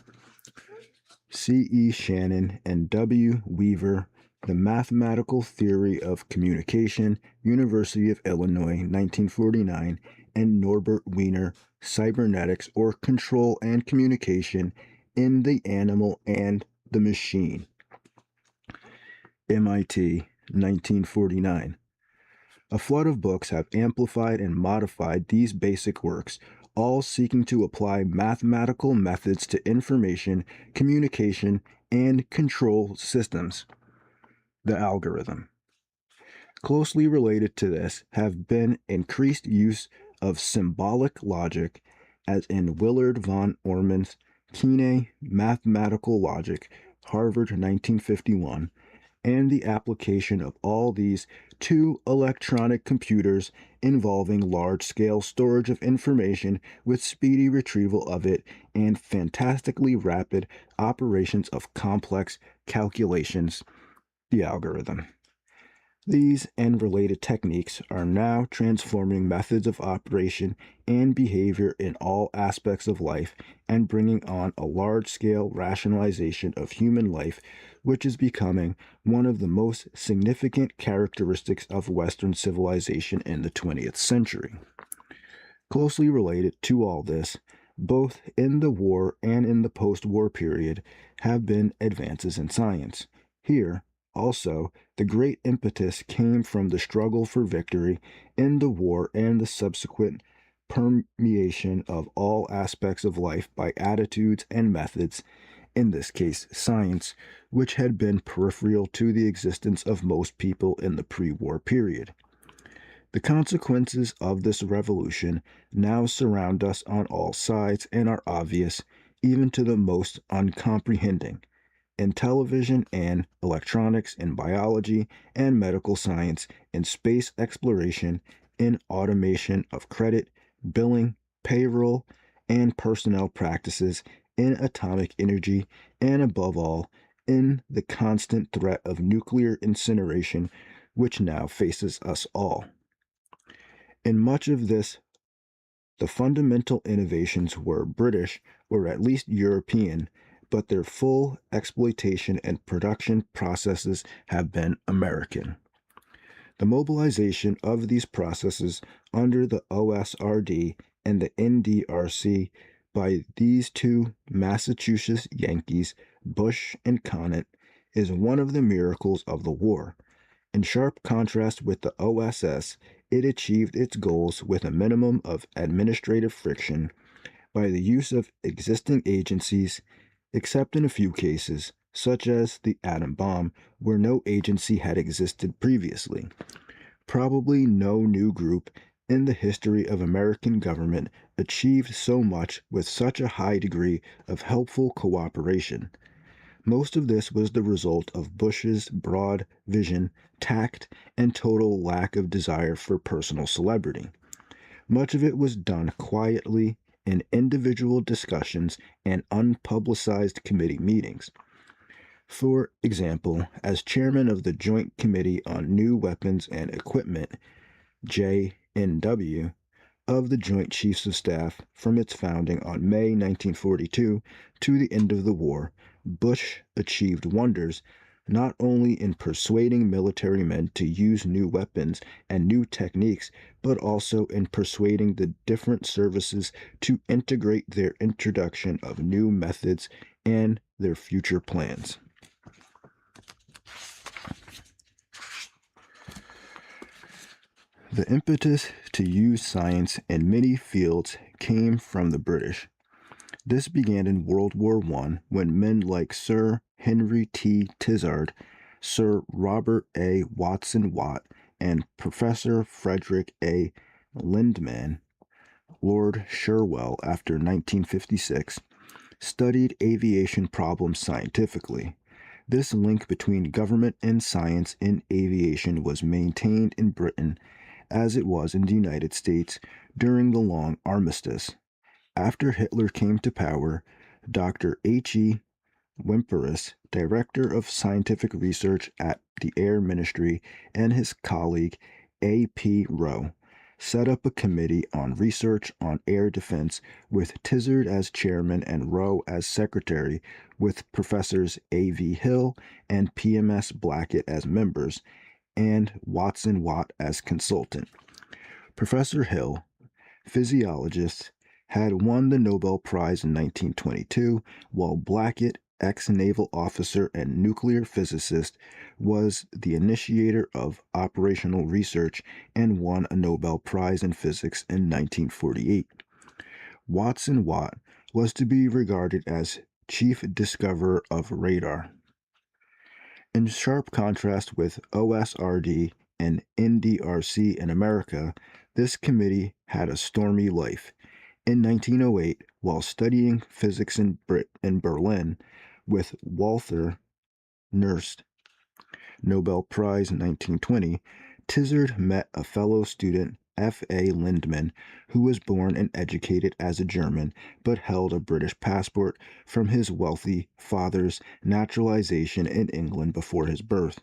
C. E. Shannon and W. Weaver, The Mathematical Theory of Communication, University of Illinois, 1949, and Norbert Wiener, Cybernetics or Control and Communication in the Animal and the Machine, MIT, 1949. A flood of books have amplified and modified these basic works, all seeking to apply mathematical methods to information, communication, and control systems. The algorithm. Closely related to this have been increased use of symbolic logic, as in Willard von Orman's Kine Mathematical Logic, Harvard 1951, and the application of all these to electronic computers involving large-scale storage of information with speedy retrieval of it and fantastically rapid operations of complex calculations, the algorithm. These and related techniques are now transforming methods of operation and behavior in all aspects of life and bringing on a large-scale rationalization of human life, which is becoming one of the most significant characteristics of Western civilization in the 20th century. Closely related to all this, both in the war and in the post-war period, have been advances in science. Here, also, the great impetus came from the struggle for victory in the war and the subsequent permeation of all aspects of life by attitudes and methods, in this case science, which had been peripheral to the existence of most people in the pre-war period. The consequences of this revolution now surround us on all sides and are obvious, even to the most uncomprehending. In television and electronics, in biology and medical science, in space exploration, in automation of credit, billing, payroll, and personnel practices, in atomic energy, and above all, in the constant threat of nuclear incineration, which now faces us all. In much of this, the fundamental innovations were British or at least European, but their full exploitation and production processes have been American. The mobilization of these processes under the OSRD and the NDRC by these two Massachusetts Yankees, Bush and Conant, is one of the miracles of the war. In sharp contrast with the OSS, it achieved its goals with a minimum of administrative friction by the use of existing agencies, except in a few cases, such as the atom bomb, where no agency had existed previously. Probably no new group in the history of American government achieved so much with such a high degree of helpful cooperation. Most of this was the result of Bush's broad vision, tact, and total lack of desire for personal celebrity. Much of it was done quietly in individual discussions and unpublicized committee meetings. For example, as chairman of the Joint Committee on New Weapons and Equipment, JNW, of the Joint Chiefs of Staff from its founding on May 1942 to the end of the war, Bush achieved wonders not only in persuading military men to use new weapons and new techniques, but also in persuading the different services to integrate their introduction of new methods and their future plans. The impetus to use science in many fields came from the British. This began in World War I when men like Sir Henry T. Tizard, Sir Robert A. Watson Watt, and Professor Frederick A. Lindman, Lord Sherwell after 1956, studied aviation problems scientifically. This link between government and science in aviation was maintained in Britain as it was in the United States during the Long Armistice. After Hitler came to power, Dr. H.E. Wimperis, director of scientific research at the Air Ministry, and his colleague A.P. Rowe, set up a committee on research on air defense with Tizard as chairman and Rowe as secretary, with professors A.V. Hill and P.M.S. Blackett as members, and Watson Watt as consultant. Professor Hill, physiologist, had won the Nobel Prize in 1922, while Blackett ex-naval officer and nuclear physicist, was the initiator of operational research and won a Nobel Prize in Physics in 1948. Watson Watt was to be regarded as chief discoverer of radar. In sharp contrast with OSRD and NDRC in America, this committee had a stormy life. In 1908, while studying physics in Berlin with Walther Nernst, Nobel Prize in 1920, Tizard met a fellow student, F.A. Lindman, who was born and educated as a German but held a British passport from his wealthy father's naturalization in England before his birth.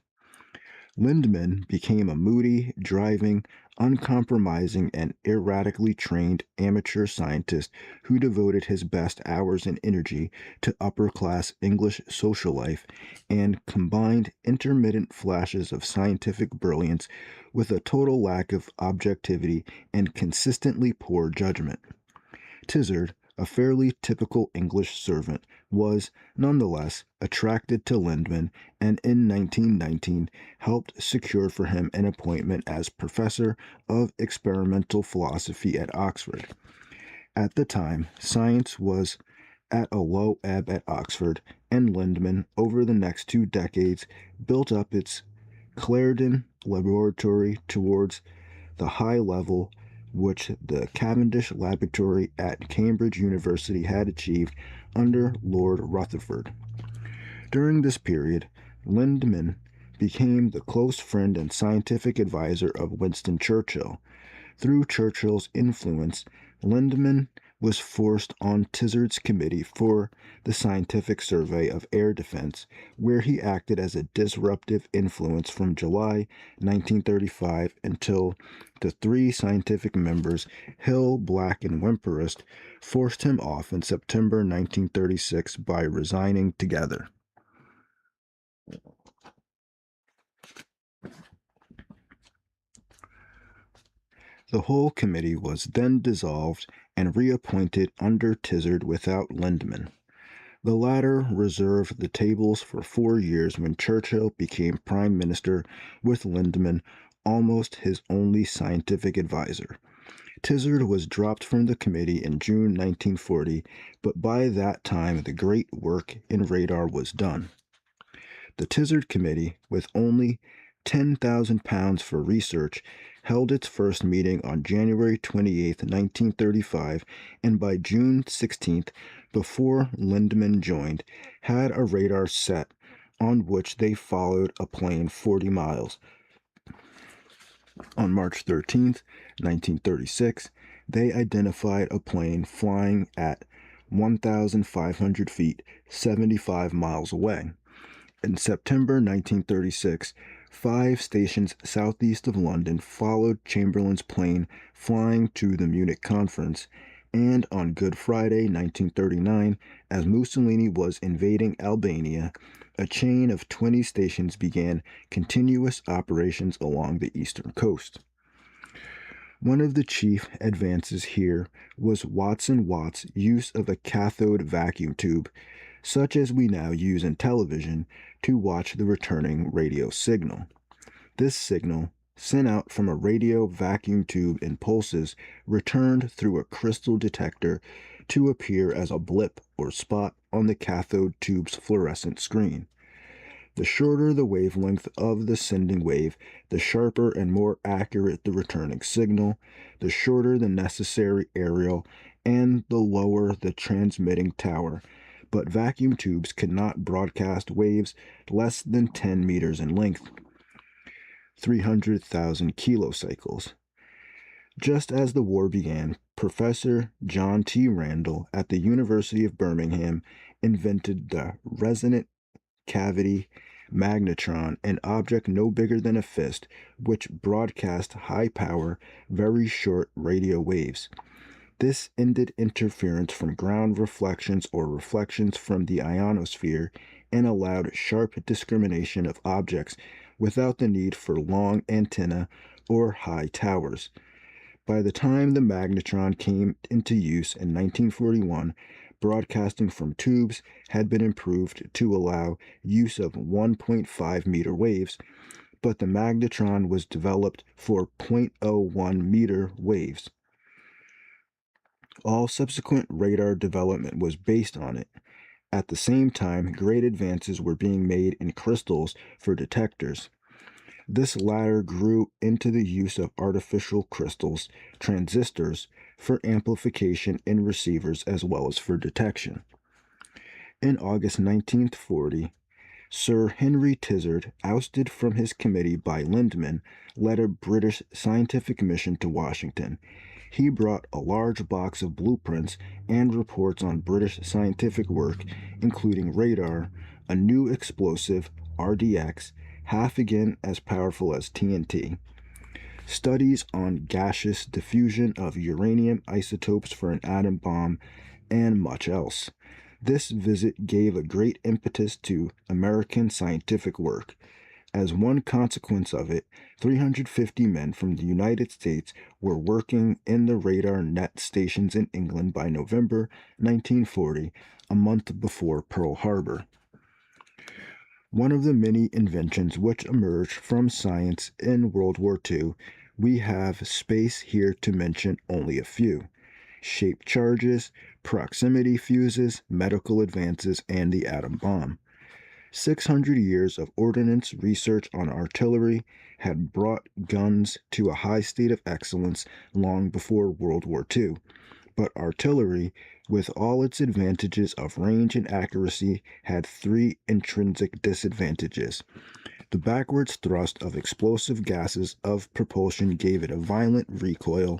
Lindman became a moody, driving, uncompromising, and erratically trained amateur scientist who devoted his best hours and energy to upper-class English social life and combined intermittent flashes of scientific brilliance with a total lack of objectivity and consistently poor judgment. Tizard, a fairly typical English servant, was, nonetheless, attracted to Lindman and in 1919 helped secure for him an appointment as professor of experimental philosophy at Oxford. At the time, science was at a low ebb at Oxford, and Lindman, over the next 2 decades, built up its Clarendon laboratory towards the high level which the Cavendish Laboratory at Cambridge University had achieved under Lord Rutherford. During this period, Lindman became the close friend and scientific advisor of Winston Churchill. Through Churchill's influence, Lindman was forced on Tizard's committee for the Scientific Survey of Air Defense, where he acted as a disruptive influence from July 1935 until the 3 scientific members, Hill, Black, and Wimperest, forced him off in September 1936 by resigning together. The whole committee was then dissolved and reappointed under Tizard without Lindman. The latter reserved the tables for 4 years when Churchill became Prime Minister, with Lindman almost his only scientific advisor. Tizard was dropped from the committee in June 1940, but by that time the great work in radar was done. The Tizard Committee, with only £10,000 for research, held its first meeting on January 28, 1935, and by June 16, before Lindman joined, had a radar set on which they followed a plane 40 miles. On March 13, 1936, they identified a plane flying at 1,500 feet, 75 miles away. In September 1936, 5 stations southeast of London followed Chamberlain's plane flying to the Munich conference, and on Good Friday 1939, as Mussolini was invading Albania, a chain of 20 stations began continuous operations along the eastern coast. One of the chief advances here was Watson Watt's use of a cathode vacuum tube, such as we now use in television, to watch the returning radio signal. This signal, sent out from a radio vacuum tube in pulses, returned through a crystal detector to appear as a blip or spot on the cathode tube's fluorescent screen. The shorter the wavelength of the sending wave, the sharper and more accurate the returning signal, the shorter the necessary aerial, and the lower the transmitting tower. But vacuum tubes could not broadcast waves less than 10 meters in length, 300,000 kilocycles. Just as the war began, Professor John T. Randall at the University of Birmingham invented the resonant cavity magnetron, an object no bigger than a fist, which broadcast high-power, very short radio waves. This ended interference from ground reflections or reflections from the ionosphere and allowed sharp discrimination of objects without the need for long antennae or high towers. By the time the magnetron came into use in 1941, broadcasting from tubes had been improved to allow use of 1.5 meter waves, but the magnetron was developed for 0.01 meter waves. All subsequent radar development was based on it. At the same time, great advances were being made in crystals for detectors. This latter grew into the use of artificial crystals, transistors, for amplification in receivers as well as for detection. In August 1940, Sir Henry Tizard, ousted from his committee by Lindman, led a British scientific mission to Washington. He brought a large box of blueprints and reports on British scientific work, including radar, a new explosive, RDX, half again as powerful as TNT, studies on gaseous diffusion of uranium isotopes for an atom bomb, and much else. This visit gave a great impetus to American scientific work. As one consequence of it, 350 men from the United States were working in the radar net stations in England by November 1940, a month before Pearl Harbor. One of the many inventions which emerged from science in World War II, we have space here to mention only a few: shaped charges, proximity fuses, medical advances, and the atom bomb. 600 years of ordnance research on artillery had brought guns to a high state of excellence long before World War II. But artillery, with all its advantages of range and accuracy, had three intrinsic disadvantages. The backwards thrust of explosive gases of propulsion gave it a violent recoil.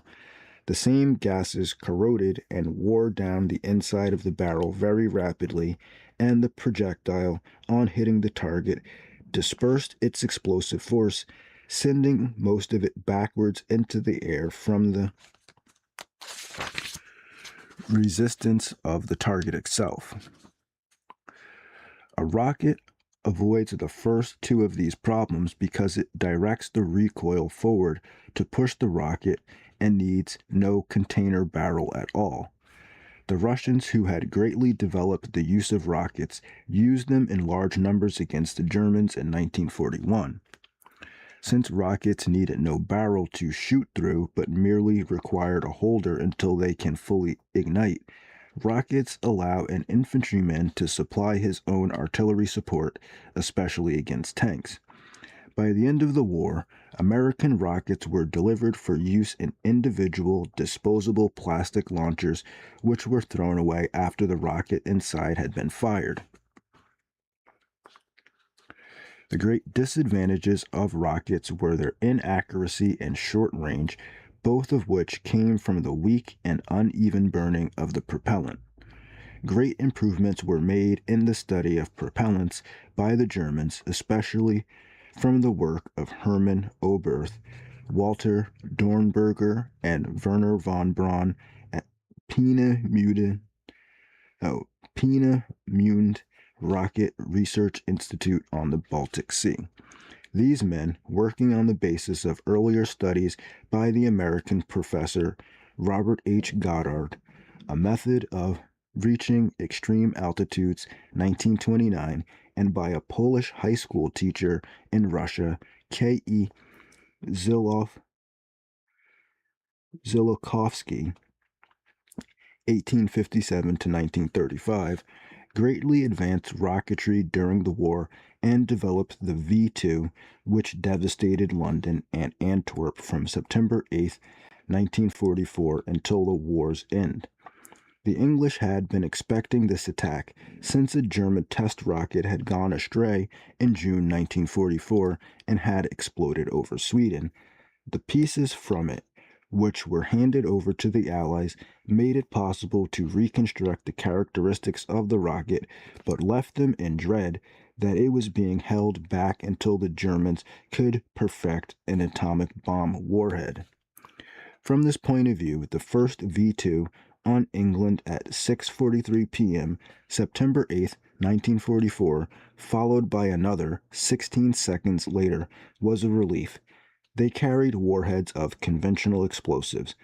The same gases corroded and wore down the inside of the barrel very rapidly, and the projectile, on hitting the target, dispersed its explosive force, sending most of it backwards into the air from the resistance of the target itself. A rocket avoids the first two of these problems because it directs the recoil forward to push the rocket and needs no container barrel at all. The Russians, who had greatly developed the use of rockets, used them in large numbers against the Germans in 1941. Since rockets needed no barrel to shoot through but merely required a holder until they can fully ignite, rockets allow an infantryman to supply his own artillery support, especially against tanks. By the end of the war, American rockets were delivered for use in individual disposable plastic launchers, which were thrown away after the rocket inside had been fired. The great disadvantages of rockets were their inaccuracy and short range, both of which came from the weak and uneven burning of the propellant. Great improvements were made in the study of propellants by the Germans, especially from the work of Hermann Oberth, Walter Dornberger, and Werner von Braun at Peenemünde Rocket Research Institute on the Baltic Sea. These men, working on the basis of earlier studies by the American professor Robert H. Goddard, a method of reaching extreme altitudes, 1929, and by a Polish high school teacher in Russia, K.E. Zilokovsky, 1857 to 1935, greatly advanced rocketry during the war and developed the V-2, which devastated London and Antwerp from September 8, 1944 until the war's end. The English had been expecting this attack since a German test rocket had gone astray in June 1944 and had exploded over Sweden. The pieces from it, which were handed over to the Allies, made it possible to reconstruct the characteristics of the rocket, but left them in dread that it was being held back until the Germans could perfect an atomic bomb warhead. From this point of view, the first V-2 on England at 6:43 p.m., September 8, 1944, followed by another 16 seconds later, was a relief. They carried warheads of conventional explosives,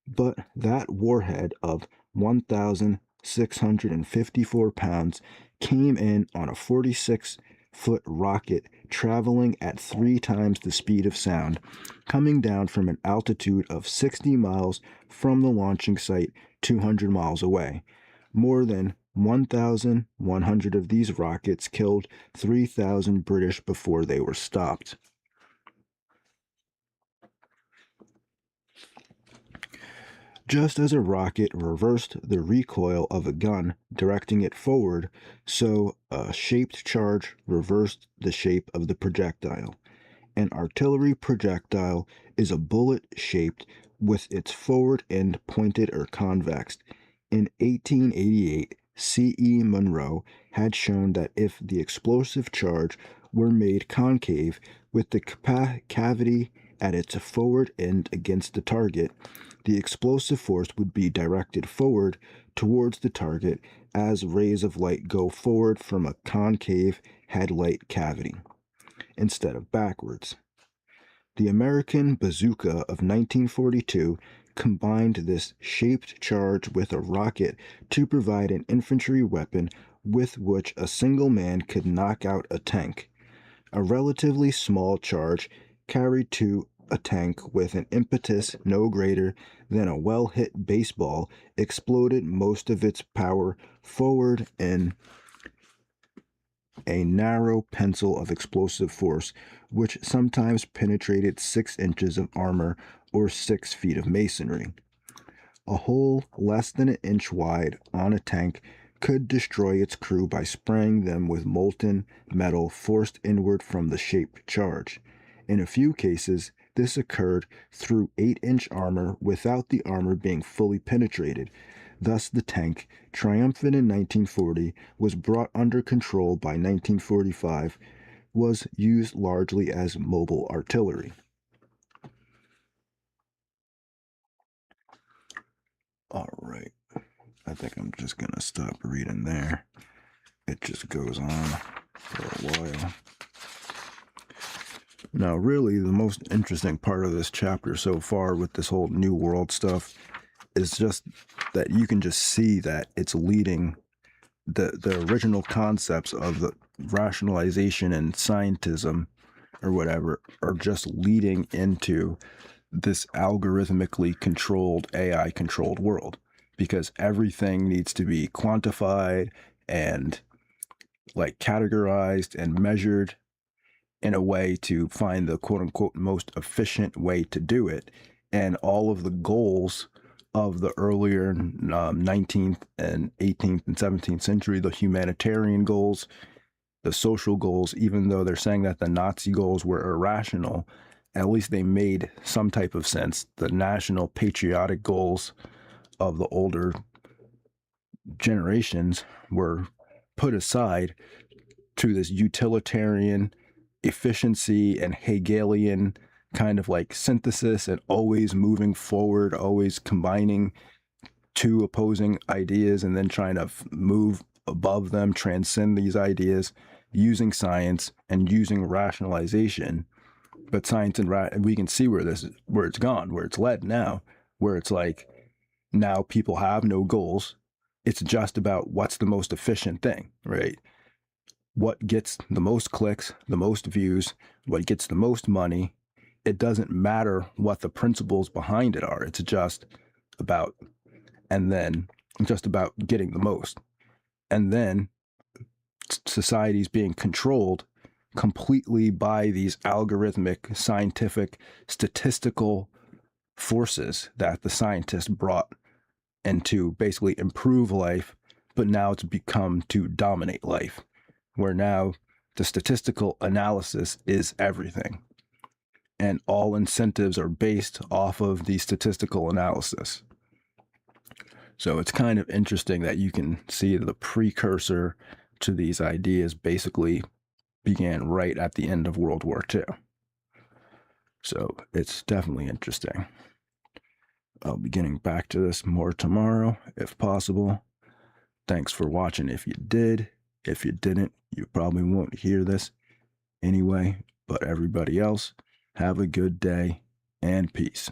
but that warhead of 1,000 654 pounds, came in on a 46-foot rocket traveling at 3 times the speed of sound, coming down from an altitude of 60 miles from the launching site 200 miles away. More than 1,100 of these rockets killed 3,000 British before they were stopped. Just as a rocket reversed the recoil of a gun, directing it forward, so a shaped charge reversed the shape of the projectile. An artillery projectile is a bullet shaped with its forward end pointed or convex. In 1888, C.E. Munro had shown that if the explosive charge were made concave with the cavity at its forward end against the target, the explosive force would be directed forward towards the target as rays of light go forward from a concave headlight cavity, instead of backwards. The American bazooka of 1942 combined this shaped charge with a rocket to provide an infantry weapon with which a single man could knock out a tank. A relatively small charge carried to a tank with an impetus no greater than a well-hit baseball exploded most of its power forward in a narrow pencil of explosive force, which sometimes penetrated 6 inches of armor or 6 feet of masonry. A hole less than an inch wide on a tank could destroy its crew by spraying them with molten metal forced inward from the shaped charge. In a few cases, this occurred through 8-inch armor without the armor being fully penetrated. Thus, the tank, triumphant in 1940, was brought under control by 1945, was used largely as mobile artillery. All right, I think I'm just going to stop reading there. It just goes on for a while. Now, really, the most interesting part of this chapter so far with this whole New World stuff is just that you can just see that it's leading the original concepts of the rationalization and scientism or whatever are just leading into this algorithmically controlled, AI controlled world, because everything needs to be quantified and like categorized and measured in a way to find the quote unquote most efficient way to do it. And all of the goals of the earlier 19th and 18th and 17th century, the humanitarian goals, the social goals, even though they're saying that the Nazi goals were irrational, at least they made some type of sense. The national patriotic goals of the older generations were put aside to this utilitarian efficiency and Hegelian kind of like synthesis and always moving forward, always combining two opposing ideas and then trying to move above them, transcend these ideas using science and using rationalization. But science and we can see where it's gone, where it's led now, where it's like now people have no goals. It's just about what's the most efficient thing, right? What gets the most clicks, the most views, what gets the most money. It doesn't matter what the principles behind it are. It's just about, and then just about getting the most. And then society's being controlled completely by these algorithmic, scientific, statistical forces that the scientists brought and to basically improve life, but now it's become to dominate life, where now the statistical analysis is everything. And all incentives are based off of the statistical analysis. So it's kind of interesting that you can see the precursor to these ideas basically began right at the end of World War II. So it's definitely interesting. I'll be getting back to this more tomorrow, if possible. Thanks for watching if you did. If you didn't, you probably won't hear this anyway. But everybody else, have a good day and peace.